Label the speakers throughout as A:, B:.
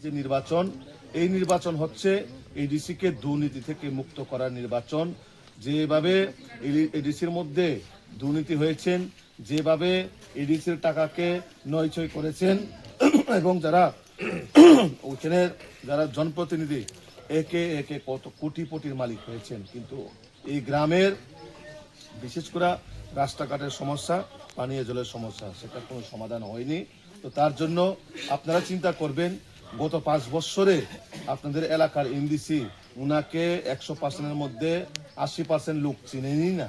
A: যে নির্বাচন, এই নির্বাচন হচ্ছে এডিসিকে দুর্নীতি থেকে মুক্ত করার নির্বাচন। যেভাবে এডিসির মধ্যে দুর্নীতি হয়েছেন, যেভাবে এডিসির টাকাকে নয়ছয় করেছেন এবং যারা ওখানে যারা জনপ্রতিনিধি একে একে কত কোটিপতির মালিক হয়েছেন, কিন্তু এই গ্রামের বিশেষ করে রাস্তাঘাটের সমস্যা, পানীয় জলের সমস্যা, সেটা কোনো সমাধান হয়নি। তো তার জন্য আপনারা চিন্তা করবেন, গত 5 বছরে আপনাদের এলাকার এমডিসি উনাকে 100%-এর মধ্যে 80% লোক চিনেনি না।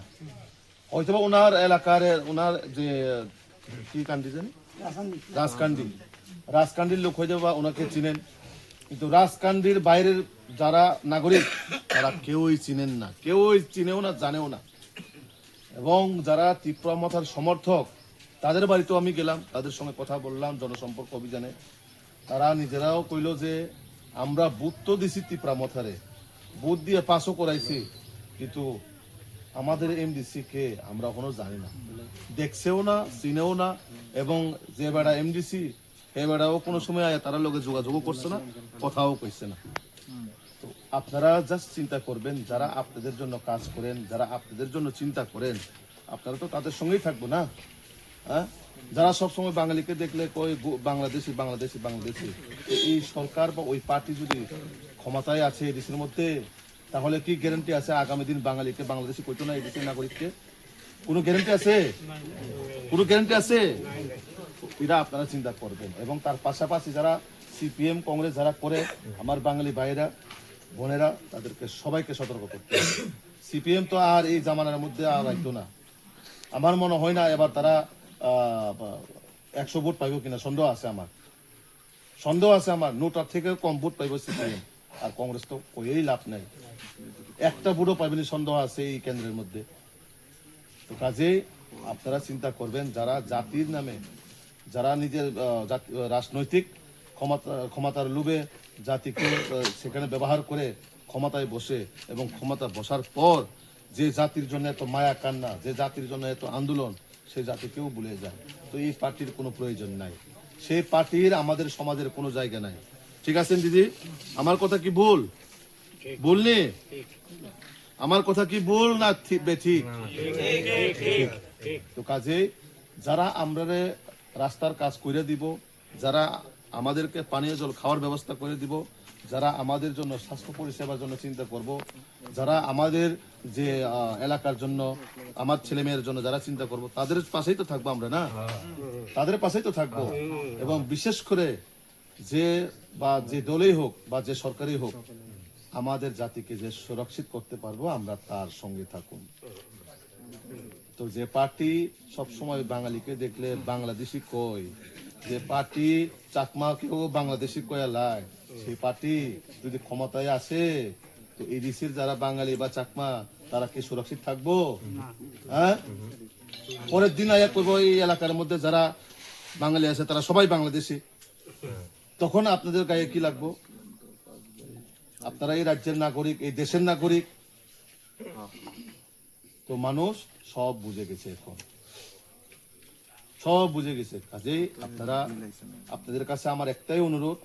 A: হয়তো ওনার এলাকার ওনার যে কি কান্ডি জানি রাজকান্ডির লোক হয়ে যাবে বা ওনাকে চিনেন, কিন্তু রাজকান্ডির বাইরের যারা নাগরিক তারা কেউই চিনেন না, কেউই চিনেও না, জানেও না। এবং যারা তীব্রমাথার সমর্থক তাদের বাড়িতেও আমি গেলাম, তাদের সঙ্গে কথা বললাম জনসম্পর্ক অভিযানে। তারা নিজেরাও কইল যে আমরা বুথ তো দিছি তীব্রমাথারে, বুথ দিয়ে পাসও করাইছি, কিন্তু আমাদের এমডিসি কে আমরা এখনো জানি না, দেখছেও না, চিনেও না। এবং যে বেড়া এমডিসি এ বেড়াও কোনো সময় তারা লোকে যোগাযোগও করছে না, কথাও কইছে না। তো আপনারা জাস্ট চিন্তা করবেন, যারা আপনাদের জন্য কাজ করেন, যারা আপনাদের জন্য চিন্তা করেন, আপনারা তো তাদের সঙ্গেই থাকবো না। হ্যাঁ, যারা সবসময় বাঙালিকে দেখলে কই বাংলাদেশি বাংলাদেশি বাংলাদেশি, এই সরকার বা ওই পার্টি যদি ক্ষমতায় আছে দেশের মধ্যে, তাহলে কি গ্যারান্টি আছে আগামী দিন বাঙালিকে বাংলাদেশি কইতো না এই দেশের নাগরিককে? কোনো গ্যারান্টি আছে? কোনো গ্যারান্টি আছে? এরা আপনারা চিন্তা করবেন। এবং তার পাশাপাশি যারা সিপিএম কংগ্রেস যারা করে, আমার বাঙালি ভাইয়েরা বোনেরা, তাদেরকে সবাইকে সতর্ক করতে হবে। সিপিএম তো আর এই জামানার মধ্যে আর রাখতো না। আমার মনে হয় না এবার তারা 100 ভোট পাইব কিনা, সন্দেহ আছে আমার, সন্দেহ আছে আমার। নোটার থেকে কম ভোট পাইব সিপিএম, আর কংগ্রেস তো কইয়েই লাভ নাই, একটা ভোটও পাইবেনি, সন্দেহ আছে এই কেন্দ্রের মধ্যে। তো কাজেই আপনারা চিন্তা করবেন, যারা জাতির নামে, যারা নিজের রাজনৈতিক ক্ষমতার লোভে জাতিকে সেখানে ব্যবহার করে ক্ষমতায় বসে, এবং ক্ষমতা বসার পর যে জাতির জন্য এত মায়া কান্না, যে জাতির জন্য এত আন্দোলন, সেই জাতিকেও ভুলে যায়। তো এই পার্টির কোনো প্রয়োজন নাই, সেই পার্টির আমাদের সমাজের কোনো জায়গা নাই। ঠিক আছেন দিদি? আমার কথা কি ভুল? বলনি? আমার কথা কি ভুল না ঠিক? তো কাজে যারা আমরা রাস্তার কাজ করে দিব, যারা আমাদেরকে পানীয় জল খাওয়ার ব্যবস্থা করে দিব, যারা আমাদের জন্য স্বাস্থ্য পরিষেবার জন্য চিন্তা করব, যারা আমাদের যে এলাকার জন্য, আমার ছেলে মেয়ের জন্য যারা চিন্তা করব, তাদের পাশেই তো থাকবো আমরা, না? তাদের পাশেই তো থাকবো। এবং বিশেষ করে যে বা যে দলেই হোক বা যে সরকারই হোক, আমাদের জাতিকে যে সুরক্ষিত করতে পারবো আমরা, তার সঙ্গে থাকুন। তো যে পার্টি সবসময় বাঙালিকে দেখলে বাংলাদেশি কই, যে পার্টি চাকমাকেও বাংলাদেশি কয়া লাই, সেই পার্টি যদি ক্ষমতায় আসে, তো এডিসির যারা বাঙালি বা চাকমা, তারা কি সুরক্ষিত থাকবো? হ্যাঁ, পরের দিন আয়া করবো এই এলাকার মধ্যে যারা বাঙালি আছে তারা সবাই বাংলাদেশি, তখন আপনাদের গায়ে কি লাগবো? আপনারা এই রাজ্যের নাগরিক, এই দেশের নাগরিক। তো মানুষ সব বুঝে গেছে, এখন সব বুঝে গেছে। কাজেই আপনারা, আপনাদের কাছে আমার একটাই অনুরোধ,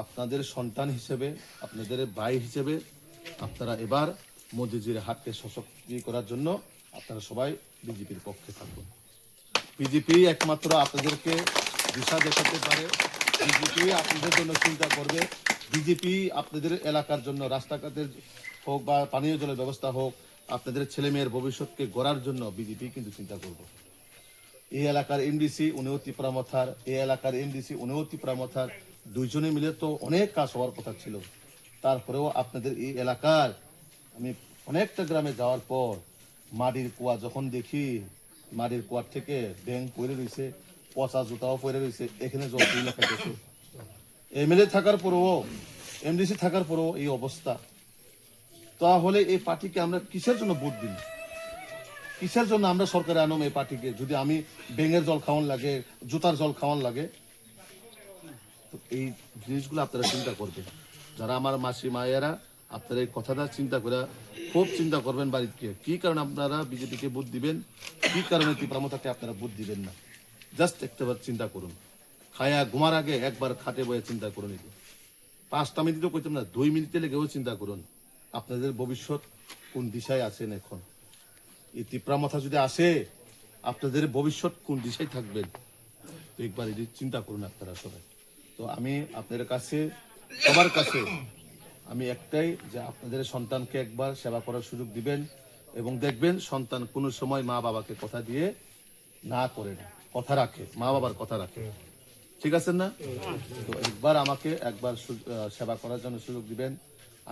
A: আপনাদের সন্তান হিসেবে, আপনাদের ভাই হিসেবে, আপনারা এবার মোদিজির হাতকে সশক্ত করার জন্য আপনারা সবাই বিজেপির পক্ষে থাকুন। বিজেপি একমাত্র আপনাদেরকে দিশা দেখাতে পারে, বিজেপি আপনাদের জন্য চিন্তা করবে, বিজেপি আপনাদের এলাকার জন্য রাস্তাঘাটের হোক বা পানীয় জলের ব্যবস্থা হোক, আপনাদের ছেলে মেয়ের ভবিষ্যৎকে গড়ার জন্য বিজেপি কিন্তু চিন্তা করবে। এই এলাকার এমডিসি উনিও ত্রিপুরামথার, এই এলাকার এমডিসি উনিও ত্রিপুরামথার, দুইজনে মিলে তো অনেক কাজ হওয়ার কথা ছিল। তারপরেও আপনাদের এই এলাকার, আমি অনেকটা গ্রামে যাওয়ার পর মাটির কুয়া যখন দেখি, মাটির কুয়ার থেকে ব্যাং পড়ে রয়েছে, পচা জুতাও পড়ে রয়েছে, এখানে জল তুলে খাইতেছে। এমএলএ থাকার পরেও, এমডিসি থাকার পরেও এই অবস্থা। তাহলে এই পার্টিকে আমরা কিসের জন্য ভোট দিই? কিসের জন্য আমরা সরকারে আনম এই পার্টিকে, যদি আমি ব্যাঙের জল খাওয়ান লাগে, জুতার জল খাওয়ান লাগে? তো এই জিনিসগুলো আপনারা চিন্তা করবেন। যারা আমার মাসি মায়েরা, আপনারা এই কথাটা চিন্তা করে খুব চিন্তা করবেন বাড়িতে, কি কারণে আপনারা বিজেপিকে ভোট দিবেন, কি কারণে তীব্রমতাকে আপনারা ভোট দিবেন না। জাস্ট একটাবার চিন্তা করুন, খায়া ঘুমার আগে একবার খাটে বয়ে চিন্তা করুন। 5টা মিনিটও করতাম না, 2 মিনিটে লেগেও চিন্তা করুন আপনাদের ভবিষ্যৎ কোন দিশায় আছেন এখন। এই তিপ্রা মাথা যদি আসে, আপনাদের ভবিষ্যৎ কোন দিশায় থাকবেন, তো একবার এটি চিন্তা করুন আপনারা সবাই। তো আমি আপনাদের কাছে, সবার কাছে আমি একটাই, যে আপনাদের সন্তানকে একবার সেবা করার সুযোগ দিবেন, এবং দেখবেন সন্তান কোনো সময় মা বাবাকে কথা দিয়ে না করে না, কথা রাখে, মা বাবার কথা রাখে। ঠিক আছে না? তো একবার আমাকে একবার সেবা করার জন্য সুযোগ দিবেন।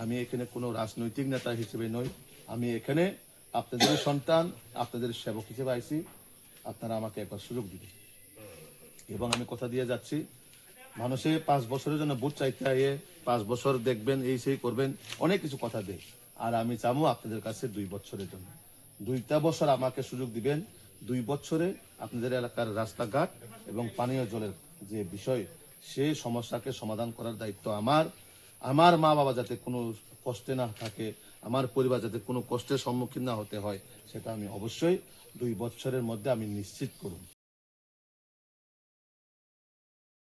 A: আমি এখানে কোনো রাজনৈতিক নেতা হিসেবে নই, আমি এখানে আপনাদের সন্তান, আপনাদের সেবক হিসেবে আইছি। আপনারা আমাকে একবার সুযোগ দিবেন, এবং আমি কথা দিয়ে যাচ্ছি, মানুষে 5 বছরের জন্য ভোট চাইতে আইয়ে 5 বছর দেখবেন, এই সেই করবেন, অনেক কিছু কথা দেয়। আর আমি চাবো আপনাদের কাছে 2 বছরের জন্য, 2টা বছর আমাকে সুযোগ দিবেন। 2 বছরে আপনাদের এলাকার রাস্তাঘাট এবং পানীয় জলের যে বিষয়, সেই সমস্যাকে সমাধান করার দায়িত্ব আমার। আমার মা বাবা যাতে কোনো কষ্টে না থাকে, আমার পরিবার যাতে কোনো কষ্টের সম্মুখীন না হতে হয়, সেটা আমি অবশ্যই 2 বছরের মধ্যে আমি নিশ্চিত করব।